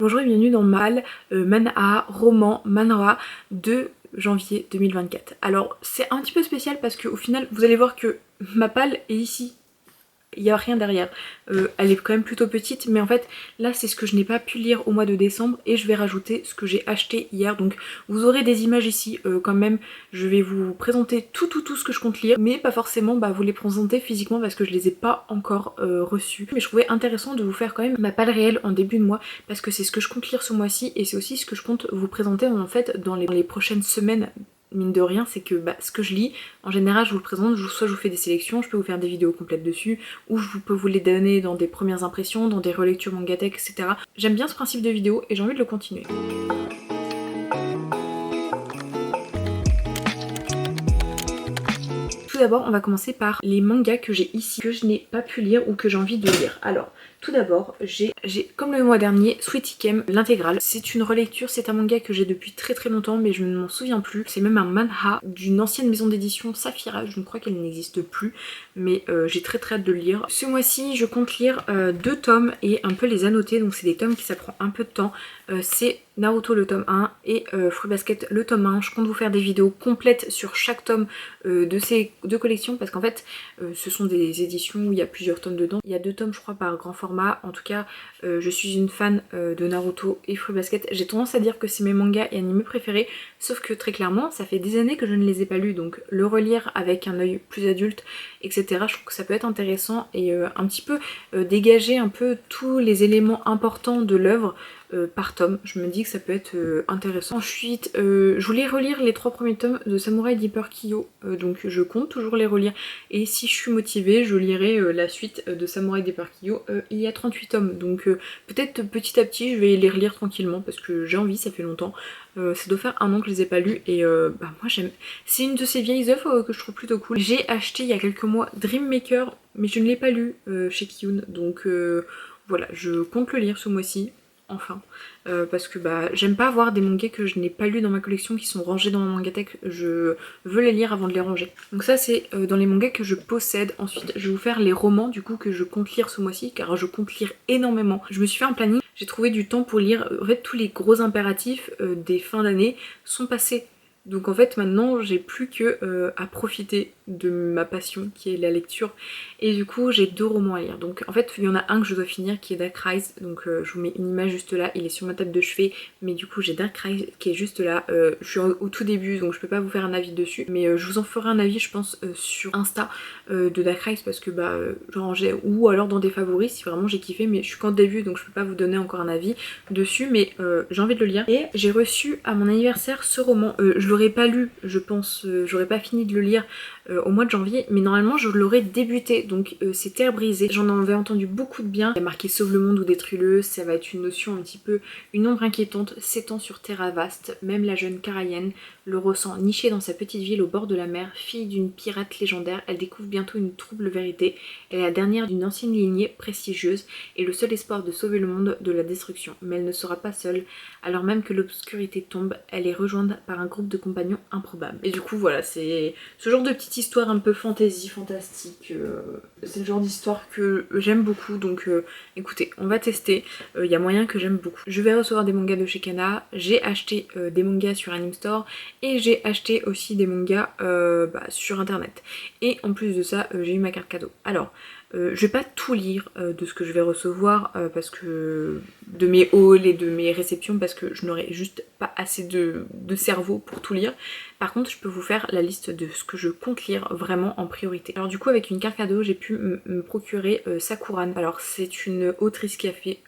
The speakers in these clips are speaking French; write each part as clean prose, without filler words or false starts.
Bonjour et bienvenue dans Mal, manhwa, roman, manhwa de janvier 2024. Alors c'est un petit peu spécial parce qu'au final vous allez voir que ma palle est ici. Il n'y a rien derrière. Elle est quand même plutôt petite, mais en fait là c'est ce que je n'ai pas pu lire au mois de décembre et je vais rajouter ce que j'ai acheté hier. Donc vous aurez des images ici quand même. Je vais vous présenter tout ce que je compte lire, mais pas forcément vous les présenter physiquement parce que je les ai pas encore reçus. Mais je trouvais intéressant de vous faire quand même ma palle réelle en début de mois parce que c'est ce que je compte lire ce mois-ci et c'est aussi ce que je compte vous présenter en fait dans les prochaines semaines. Mine de rien, c'est que ce que je lis, en général je vous le présente, soit je vous fais des sélections, je peux vous faire des vidéos complètes dessus, ou je peux vous les donner dans des premières impressions, dans des relectures mangatech, etc. J'aime bien ce principe de vidéo et j'ai envie de le continuer. Tout d'abord, on va commencer par les mangas que j'ai ici, que je n'ai pas pu lire ou que j'ai envie de lire. Alors, tout d'abord, j'ai comme le mois dernier, Sweet Ikem, l'intégrale. C'est une relecture, c'est un manga que j'ai depuis très longtemps, mais je ne m'en souviens plus. C'est même un manhwa d'une ancienne maison d'édition, Saphira, je ne crois qu'elle n'existe plus, mais j'ai très hâte de le lire. Ce mois-ci, je compte lire 2 tomes et un peu les annoter, donc c'est des tomes qui ça prend un peu de temps. C'est Naruto le tome 1 et Fruit Basket le tome 1. Je compte vous faire des vidéos complètes sur chaque tome de ces deux collections parce qu'en fait ce sont des éditions où il y a plusieurs tomes dedans. Il y a 2 tomes je crois par grand format. En tout cas je suis une fan de Naruto et Fruit Basket. J'ai tendance à dire que c'est mes mangas et animés préférés, sauf que très clairement ça fait des années que je ne les ai pas lus, donc le relire avec un œil plus adulte, etc. Je trouve que ça peut être intéressant et un petit peu dégager un peu tous les éléments importants de l'œuvre par tome. Je me dis que ça peut être intéressant. Ensuite, je voulais relire les 3 premiers tomes de Samurai Deeper Kyo, donc je compte toujours les relire. Et si je suis motivée, je lirai la suite de Samurai Deeper Kyo. Il y a 38 tomes, donc peut-être petit à petit je vais les relire tranquillement parce que j'ai envie, ça fait longtemps. Ça doit faire un an que je les ai pas lus et moi j'aime. C'est une de ces vieilles œuvres que je trouve plutôt cool. J'ai acheté il y a quelques mois Dream Maker, mais je ne l'ai pas lu chez Kiyun, donc voilà, je compte le lire ce mois-ci. Enfin, parce que j'aime pas avoir des mangas que je n'ai pas lus dans ma collection qui sont rangés dans ma mangatech, je veux les lire avant de les ranger. Donc ça c'est dans les mangas que je possède. Ensuite je vais vous faire les romans du coup que je compte lire ce mois-ci car je compte lire énormément. Je me suis fait un planning, j'ai trouvé du temps pour lire, en fait tous les gros impératifs des fins d'année sont passés. Donc en fait maintenant j'ai plus que à profiter de ma passion qui est la lecture et du coup j'ai 2 romans à lire. Donc en fait il y en a un que je dois finir qui est Dark Rise, donc je vous mets une image juste là, il est sur ma table de chevet, mais du coup j'ai Dark Rise qui est juste là. Je suis au tout début donc je peux pas vous faire un avis dessus, mais je vous en ferai un avis je pense sur Insta de Dark Rise parce que genre ou alors dans des favoris si vraiment j'ai kiffé, mais je suis qu'en début donc je peux pas vous donner encore un avis dessus, mais j'ai envie de le lire. Et j'ai reçu à mon anniversaire ce roman, je l'aurais pas lu je pense, j'aurais pas fini de le lire au mois de janvier, mais normalement je l'aurais débuté, donc c'est Terre brisée. J'en avais entendu beaucoup de bien. Il y a marqué Sauve le monde ou détruis-le, ça va être une notion un petit peu, une ombre inquiétante s'étend sur terre vaste, même la jeune Karayen le ressent. Nichée dans sa petite ville au bord de la mer, fille d'une pirate légendaire, elle découvre bientôt une trouble vérité. Elle est la dernière d'une ancienne lignée prestigieuse et le seul espoir de sauver le monde de la destruction. Mais elle ne sera pas seule, alors même que l'obscurité tombe, elle est rejointe par un groupe de compagnons improbables. Et du coup voilà, c'est ce genre de petite histoire un peu fantasy, fantastique, c'est le genre d'histoire que j'aime beaucoup, donc écoutez, on va tester, il y a moyen que j'aime beaucoup. Je vais recevoir des mangas de chez Kana, j'ai acheté des mangas sur Anime Store et j'ai acheté aussi des mangas sur internet. Et en plus de ça, j'ai eu ma carte cadeau. Alors, je vais pas tout lire de ce que je vais recevoir parce que de mes hauls et de mes réceptions parce que je n'aurai juste pas assez de cerveau pour tout lire. Par contre je peux vous faire la liste de ce que je compte lire vraiment en priorité. Alors du coup avec une carte cadeau j'ai pu me procurer Sakuran. Alors c'est une autrice qui a fait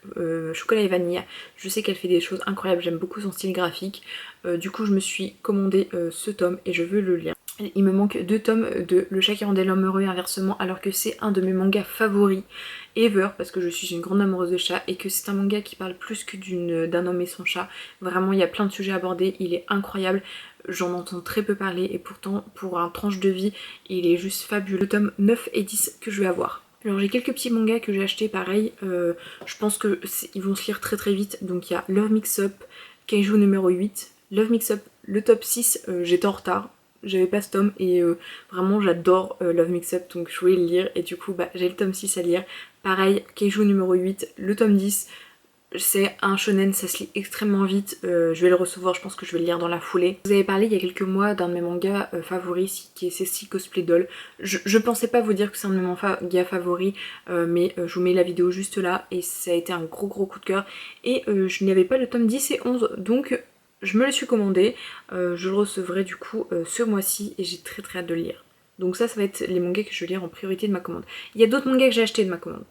Chocolat et Vanille. Je sais qu'elle fait des choses incroyables, j'aime beaucoup son style graphique. Du coup je me suis commandé ce tome et je veux le lire. Il me manque 2 tomes de Le chat qui rendait l'homme heureux et inversement, alors que c'est un de mes mangas favoris ever parce que je suis une grande amoureuse de chats et que c'est un manga qui parle plus que d'un homme et son chat. Vraiment il y a plein de sujets abordés, il est incroyable. J'en entends très peu parler et pourtant pour un tranche de vie il est juste fabuleux. Le tome 9 et 10 que je vais avoir. Alors j'ai quelques petits mangas que j'ai achetés pareil, je pense qu'ils vont se lire très vite. Donc il y a Love Mix Up, Kaiju numéro 8, Love Mix Up, le top 6, j'étais en retard. J'avais pas ce tome et vraiment j'adore Love Mix Up donc je voulais le lire et du coup j'ai le tome 6 à lire. Pareil, Keiju numéro 8, le tome 10, C'est un shonen, ça se lit extrêmement vite, je vais le recevoir, je pense que je vais le lire dans la foulée. Vous avez parlé il y a quelques mois d'un de mes mangas favoris qui est Ceci Cosplay Doll. Je pensais pas vous dire que c'est un de mes mangas favoris, mais je vous mets la vidéo juste là et ça a été un gros coup de cœur. Et je n'avais pas le tome 10 et 11, donc je me le suis commandé. Je le recevrai du coup ce mois-ci et j'ai très hâte de le lire. Donc ça va être les mangas que je vais lire en priorité de ma commande. Il y a d'autres mangas que j'ai achetés de ma commande,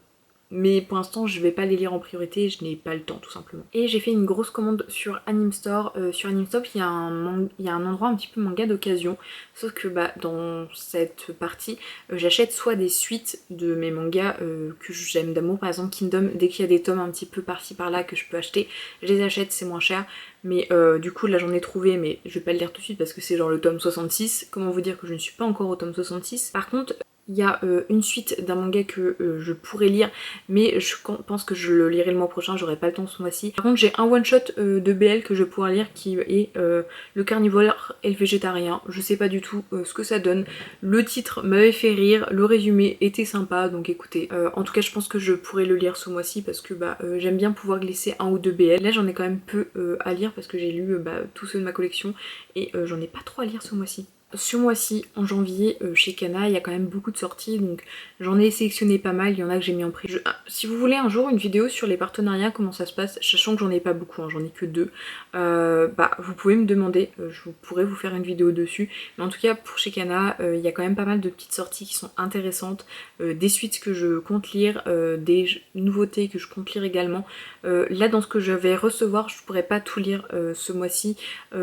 mais pour l'instant je vais pas les lire en priorité, je n'ai pas le temps tout simplement. Et j'ai fait une grosse commande sur Anime Store. Sur Anime Store il y a un endroit un petit peu manga d'occasion, sauf que dans cette partie j'achète soit des suites de mes mangas que j'aime d'amour, par exemple Kingdom, dès qu'il y a des tomes un petit peu par-ci par-là que je peux acheter, je les achète, c'est moins cher. Mais du coup là j'en ai trouvé, mais je vais pas le lire tout de suite parce que c'est genre le tome 66. Comment vous dire que je ne suis pas encore au tome 66. Par contre il y a une suite d'un manga que je pourrais lire, mais je pense que je le lirai le mois prochain, j'aurai pas le temps ce mois-ci. Par contre j'ai un one shot de BL que je pourrais lire qui est le carnivore et le végétarien. Je sais pas du tout ce que ça donne. Le titre m'avait fait rire, le résumé était sympa, donc écoutez. En tout cas je pense que je pourrais le lire ce mois-ci parce que j'aime bien pouvoir glisser un ou deux BL. Là j'en ai quand même peu à lire parce que j'ai lu tous ceux de ma collection et j'en ai pas trop à lire ce mois-ci. Ce mois-ci, en janvier, chez Kana, il y a quand même beaucoup de sorties, donc j'en ai sélectionné pas mal, il y en a que j'ai mis en prix. Si vous voulez un jour une vidéo sur les partenariats, comment ça se passe, sachant que j'en ai pas beaucoup, hein, j'en ai que 2, vous pouvez me demander, je pourrais vous faire une vidéo dessus. Mais en tout cas, pour chez Kana, il y a quand même pas mal de petites sorties qui sont intéressantes, des suites que je compte lire, des nouveautés que je compte lire également. Là, dans ce que je vais recevoir, je pourrais pas tout lire ce mois-ci,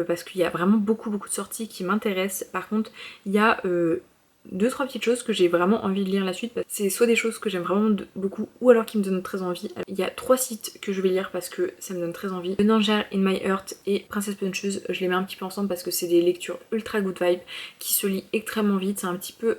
parce qu'il y a vraiment beaucoup de sorties qui m'intéressent. Par contre, il y a 2-3 petites choses que j'ai vraiment envie de lire la suite. C'est soit des choses que j'aime vraiment beaucoup ou alors qui me donnent très envie. Il y a 3 sites que je vais lire parce que ça me donne très envie. The Danger in My Heart et Princess Punches, je les mets un petit peu ensemble parce que c'est des lectures ultra good vibe qui se lient extrêmement vite. C'est un petit peu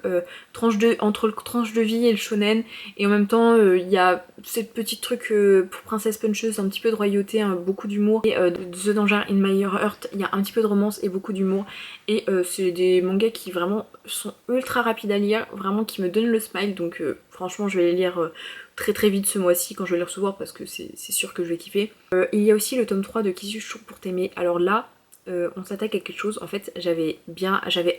entre le tranche de vie et le shonen, et en même temps il y a cette petite truc pour Princess Punches, un petit peu de royauté, hein, beaucoup d'humour. Et The Danger in My Heart, il y a un petit peu de romance et beaucoup d'humour. Et c'est des mangas qui vraiment sont ultra rapides à lire, vraiment qui me donnent le smile, donc franchement je vais les lire très vite ce mois-ci quand je vais les recevoir parce que c'est sûr que je vais kiffer. Il y a aussi le tome 3 de Qui suis-je pour t'aimer. Alors là, on s'attaque à quelque chose. En fait j'avais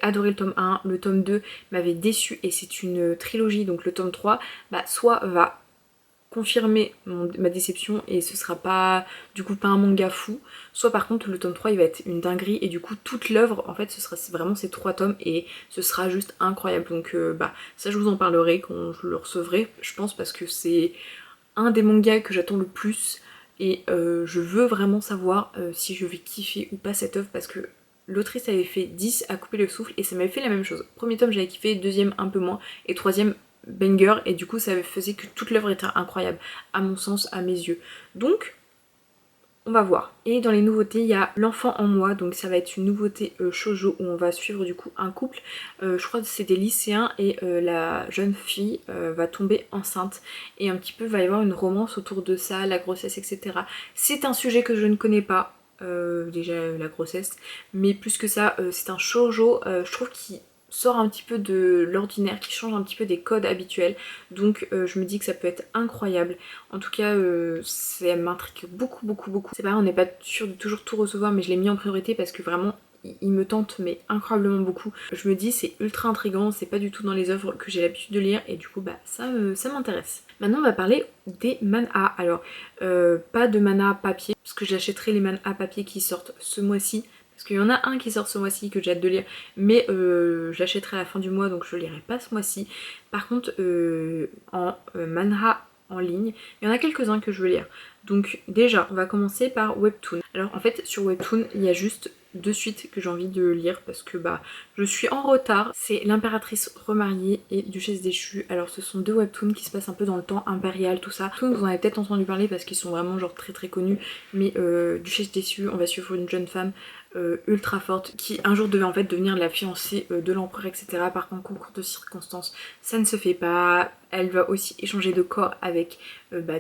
adoré le tome 1, le tome 2 m'avait déçu et c'est une trilogie, donc le tome 3 soit va confirmer ma déception et ce sera pas du coup pas un manga fou, soit par contre le tome 3 il va être une dinguerie et du coup toute l'œuvre en fait ce sera vraiment ces 3 tomes et ce sera juste incroyable. Donc ça je vous en parlerai quand je le recevrai, je pense, parce que c'est un des mangas que j'attends le plus et je veux vraiment savoir si je vais kiffer ou pas cette œuvre, parce que l'autrice avait fait 10 à couper le souffle et ça m'avait fait la même chose. Premier tome j'avais kiffé, deuxième un peu moins et troisième banger, et du coup ça faisait que toute l'œuvre était incroyable à mon sens, à mes yeux. Donc on va voir. Et dans les nouveautés il y a L'enfant en moi, donc ça va être une nouveauté shoujo où on va suivre du coup un couple, je crois que c'est des lycéens et la jeune fille va tomber enceinte et un petit peu va y avoir une romance autour de ça, la grossesse, etc. C'est un sujet que je ne connais pas, déjà la grossesse, mais plus que ça c'est un shoujo, je trouve qu'il sort un petit peu de l'ordinaire, qui change un petit peu des codes habituels, donc je me dis que ça peut être incroyable. En tout cas ça m'intrigue beaucoup. C'est pareil, on n'est pas sûr de toujours tout recevoir, mais je l'ai mis en priorité parce que vraiment il me tente mais incroyablement beaucoup. Je me dis c'est ultra intriguant, c'est pas du tout dans les œuvres que j'ai l'habitude de lire et du coup ça m'intéresse. Maintenant on va parler des manhwas. Alors pas de manhwa papier parce que j'achèterai les manhwas papier qui sortent ce mois-ci. Parce qu'il y en a un qui sort ce mois-ci que j'ai hâte de lire, mais je l'achèterai à la fin du mois, donc je le lirai pas ce mois-ci. Par contre, en manhwa en ligne, il y en a quelques-uns que je veux lire. Donc déjà, on va commencer par Webtoon. Alors en fait, sur Webtoon, il y a juste 2 suites que j'ai envie de lire parce que je suis en retard. C'est L'impératrice remariée et Duchesse déchue. Alors ce sont 2 webtoons qui se passent un peu dans le temps impérial, tout ça. Vous en avez peut-être entendu parler parce qu'ils sont vraiment genre très connus, mais Duchesse déchue, on va suivre une jeune femme ultra forte qui un jour devait en fait devenir la fiancée de l'empereur, etc. Par contre, concours de circonstances, ça ne se fait pas. Elle va aussi échanger de corps avec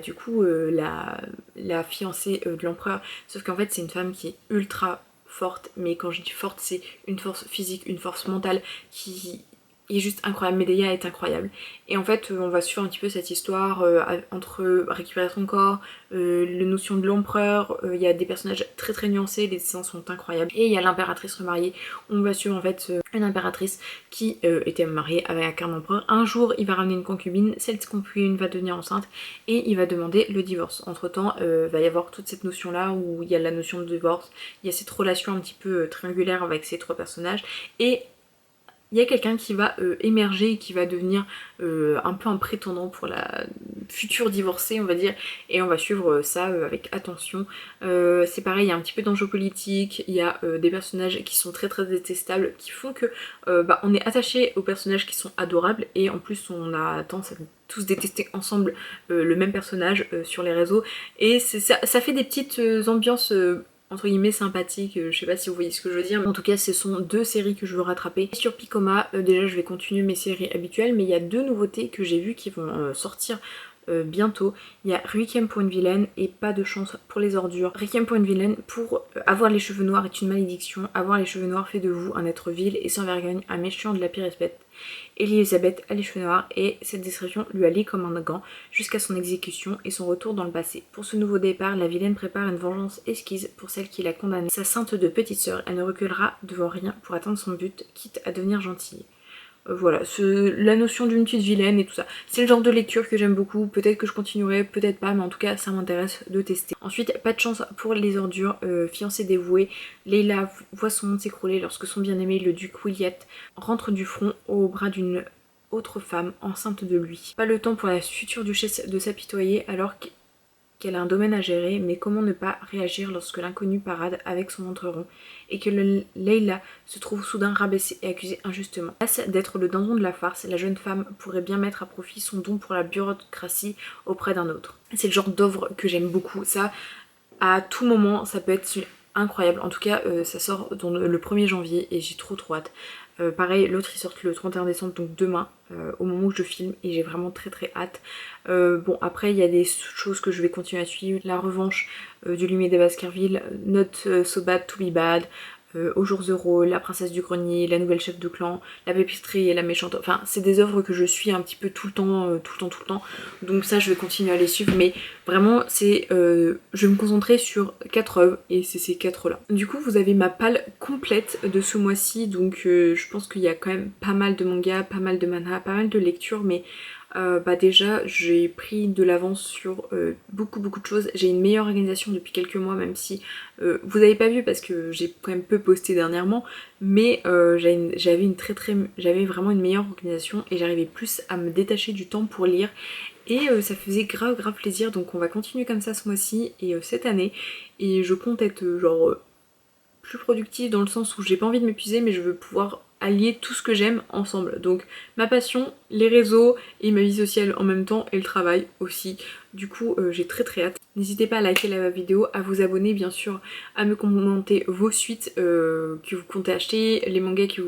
du coup la fiancée de l'empereur, sauf qu'en fait c'est une femme qui est ultra forte, mais quand je dis forte c'est une force physique, une force mentale qui il est juste incroyable, Medea est incroyable. Et en fait on va suivre un petit peu cette histoire entre récupérer son corps, la notion de l'empereur, il y a des personnages très très nuancés, les dessins sont incroyables. Et il y a l'impératrice remariée, on va suivre en fait une impératrice qui était mariée avec un empereur. Un jour il va ramener une concubine, cette concubine va devenir enceinte et il va demander le divorce. Entre temps va y avoir toute cette notion là où il y a la notion de divorce, il y a cette relation un petit peu triangulaire avec ces trois personnages et il y a quelqu'un qui va émerger et qui va devenir un peu un prétendant pour la future divorcée on va dire, et on va suivre ça avec attention. C'est pareil, il y a un petit peu d'enjeux politiques, il y a des personnages qui sont très très détestables qui font que on est attaché aux personnages qui sont adorables et en plus on a tendance à tous détester ensemble le même personnage sur les réseaux et ça fait des petites ambiances entre guillemets sympathique, je sais pas si vous voyez ce que je veux dire, mais en tout cas ce sont deux séries que je veux rattraper. Sur Picoma, déjà je vais continuer mes séries habituelles, mais il y a deux nouveautés que j'ai vues qui vont sortir bientôt. Il y a Requiem pour une vilaine et Pas de chance pour les ordures. Requiem pour une vilaine, pour avoir les cheveux noirs est une malédiction, avoir les cheveux noirs fait de vous un être vil et sans vergogne, un méchant de la pire espèce. Elisabeth a les cheveux noirs et cette description lui allie comme un gant jusqu'à son exécution et son retour dans le passé. Pour ce nouveau départ, la vilaine prépare une vengeance esquisse pour celle qui l'a condamnée. Sa sainte de petite sœur, elle ne reculera devant rien pour atteindre son but, quitte à devenir gentille. Voilà, la notion d'une petite vilaine et tout ça. C'est le genre de lecture que j'aime beaucoup, peut-être que je continuerai, peut-être pas, mais en tout cas ça m'intéresse de tester. Ensuite, Pas de chance pour les ordures, fiancée dévouée, Leila voit son monde s'écrouler lorsque son bien-aimé, le duc Williat, rentre du front au bras d'une autre femme enceinte de lui. Pas le temps pour la future duchesse de s'apitoyer alors qu'elle a un domaine à gérer, mais comment ne pas réagir lorsque l'inconnu parade avec son ventre rond et que Leila se trouve soudain rabaissée et accusée injustement. Lasse d'être le dindon de la farce, la jeune femme pourrait bien mettre à profit son don pour la bureaucratie auprès d'un autre. C'est le genre d'œuvre que j'aime beaucoup, ça à tout moment ça peut être incroyable. En tout cas ça sort dans le 1er janvier et j'ai trop hâte. Pareil, l'autre il sort le 31 décembre, donc demain, au moment où je filme, et j'ai vraiment très très hâte. Bon, après il y a des choses que je vais continuer à suivre, La revanche du Lumier des Baskerville, Not So Bad to Be Bad, Au jour zéro, La princesse du grenier, La nouvelle chef de clan, La pépisterie et la méchante, enfin c'est des œuvres que je suis un petit peu tout le temps, donc ça je vais continuer à les suivre, mais vraiment c'est, je vais me concentrer sur 4 œuvres et c'est ces 4 là. Du coup vous avez ma palle complète de ce mois-ci, donc je pense qu'il y a quand même pas mal de mangas, pas mal de manhwa, pas mal de lectures, mais déjà j'ai pris de l'avance sur beaucoup de choses. J'ai une meilleure organisation depuis quelques mois, même si vous avez pas vu parce que j'ai quand même peu posté dernièrement, mais j'avais vraiment une meilleure organisation et j'arrivais plus à me détacher du temps pour lire et ça faisait grave plaisir, donc on va continuer comme ça ce mois-ci et cette année, et je compte être plus productive dans le sens où j'ai pas envie de m'épuiser, mais je veux pouvoir allier tout ce que j'aime ensemble. Donc ma passion, les réseaux et ma vie sociale en même temps et le travail aussi. Du coup j'ai très hâte. N'hésitez pas à liker la vidéo, à vous abonner bien sûr, à me commenter vos suites que vous comptez acheter, les mangas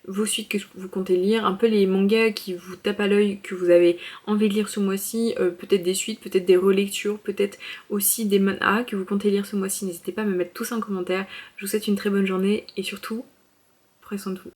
vos suites que vous comptez lire, un peu les mangas qui vous tapent à l'œil, que vous avez envie de lire ce mois-ci, peut-être des suites, peut-être des relectures, peut-être aussi des manhwas que vous comptez lire ce mois-ci. N'hésitez pas à me mettre tout ça en commentaire. Je vous souhaite une très bonne journée et surtout, prenez soin de vous.